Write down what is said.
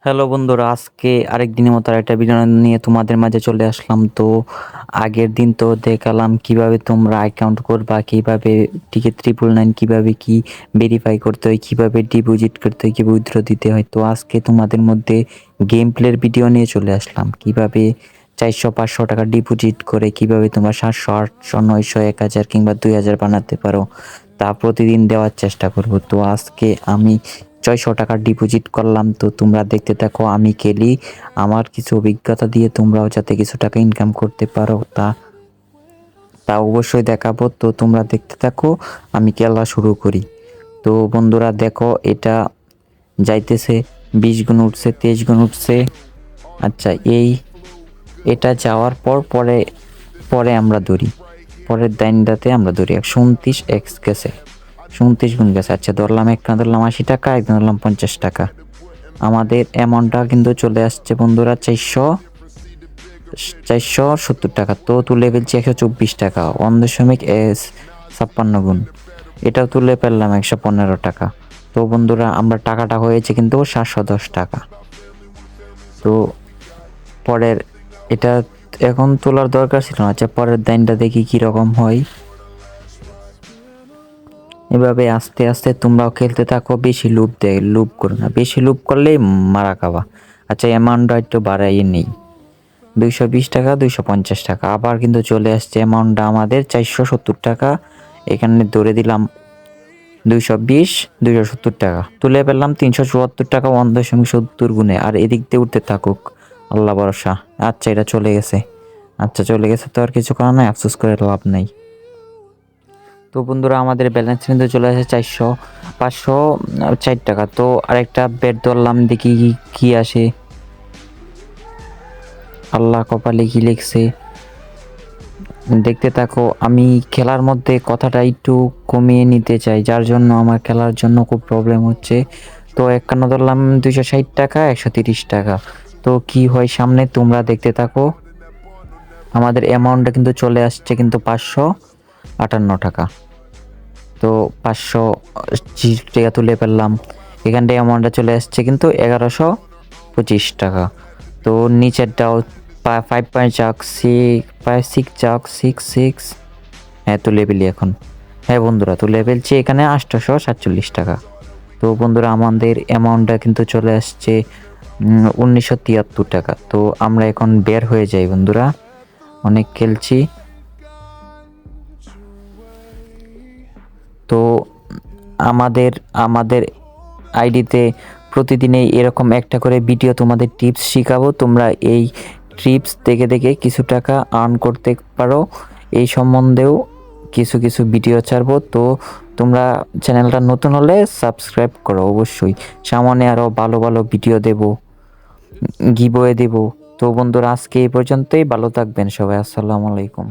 Hello বন্ধুরা, আজকে আরেক দিনের মতো একটা ভিডিও নিয়ে তোমাদের মাঝে চলে আসলাম। তো আগের দিন তো দেখালাম কিভাবে তোমরা অ্যাকাউন্ট করবা, কিভাবে টিকে 999 কিভাবে কি ভেরিফাই করতে হয়, কিভাবে ডিপোজিট করতে হয়, কিভাবে উইথড্র দিতে হয়। তো আজকে তোমাদের মধ্যে গেম প্লের ভিডিও নিয়ে চলে আসলাম, কিভাবে 400-500 টাকা ডিপোজিট করে কিভাবে তোমরা 700-800-900 1000 কিংবা 2000 বানাতে পারো, তা প্রতিদিন দেওয়ার চেষ্টা করব। তো আজকে আমি 600 টাকা ডিপোজিট করলাম। তো তোমরা দেখতে থাকো, আমি খেলি, আমার কিছু অভিজ্ঞতা দিয়ে তোমরাও যাতে কিছু টাকা ইনকাম করতে পারো তা তা অবশ্যই দেখাবো। তো তোমরা দেখতে থাকো, আমি খেলা শুরু করি। তো বন্ধুরা দেখো, এটা যাইতেছে 20 গুণ উঠছে, 23 গুণ উঠছে। আচ্ছা, এটা যাওয়ার পরে পরে আমরা ধরি, পরের দাইনটাতে আমরা ধরি 129 এক্স গেছে, 37 গুণ গেছে। আচ্ছা ধরলাম, একটা ধরলাম 80 টাকা, একটা ধরলাম 50 টাকা। আমাদের অ্যামাউন্টটা কিন্তু চলে আসছে বন্ধুরা 470 টাকা। তো তুলে ফেলছি 124 টাকা, 1.56 গুণ। এটাও তুলে ফেললাম 115 টাকা। তো বন্ধুরা আমরা টাকাটা হয়েছে কিন্তু 710 টাকা। তো পরের এটা এখন তোলার দরকার ছিল না। আচ্ছা পরের লাইনটা দেখি কীরকম হয়। এভাবে আস্তে আস্তে তোমরাও খেলতে থাকো, বেশি লুপ করো না, বেশি লুপ করলেই মারা খাওয়া। আচ্ছা অ্যামাউন্টটা একটু বাড়াইয়ে নেই, 220 টাকা, 250 টাকা। আবার কিন্তু চলে আসছে অ্যামাউন্টটা আমাদের 470 টাকা। এখানে ধরে দিলাম 220, 270 টাকা, তুলে পেলাম 374 টাকা, 1.70 গুণে। আর এদিক দিয়ে উঠতে থাকুক, আল্লাহ ভরসা। আচ্ছা এটা চলে গেছে, আচ্ছা চলে গেছে, তো আর কিছু করার নাই, আফসোস করে লাভ নাই। তো বন্ধুরা আমাদের ব্যালেন্স কিন্তু চলে আসে 504 টাকা। তো আরেকটা বেড ধরলাম, দেখি কি আসে। আল্লাহ কপালে কি লিখছে দেখতে থাকো। আমি খেলার মধ্যে কথাটা একটু কমিয়ে নিতে চাই, যার জন্য আমার খেলার জন্য খুব প্রবলেম হচ্ছে। তো 51 ধরলাম, 260 টাকা, 130 টাকা। তো কি হয় সামনে তোমরা দেখতে থাকো। আমাদের অ্যামাউন্টটা কিন্তু চলে আসছে কিন্তু 558 টাকা। তো 500 টাকা তুলে ফেললাম। এখানটায় অ্যামাউন্টটা চলে আসছে কিন্তু 1125 টাকা। তো নিচেরটাও 5.6 হ্যাঁ তুলে ফেলি এখন। হ্যাঁ বন্ধুরা তুলে ফেলছি এখানে 847 টাকা। তো বন্ধুরা আমাদের অ্যামাউন্টটা কিন্তু চলে আসছে 1973 টাকা। তো আমরা এখন বের হয়ে যাই বন্ধুরা, অনেক খেলছি। তো আমাদের আমাদের আইডিতে প্রতিদিনই এরকম একটা করে ভিডিও তোমাদের টিপস শিখাবো। তোমরা এই টিপস দেখে দেখে কিছু টাকা আর্ন করতে পারো। এই সম্বন্ধেও কিছু কিছু ভিডিও ছাড়বো। তো তোমরা চ্যানেলটা নতুন হলে সাবস্ক্রাইব করো অবশ্যই। সামনে আরও ভালো ভালো ভিডিও দেব, গিভওয়ে দেব। তো বন্ধুরা আজকে এই পর্যন্তই, ভালো থাকবেন সবাই, আসসালামু আলাইকুম।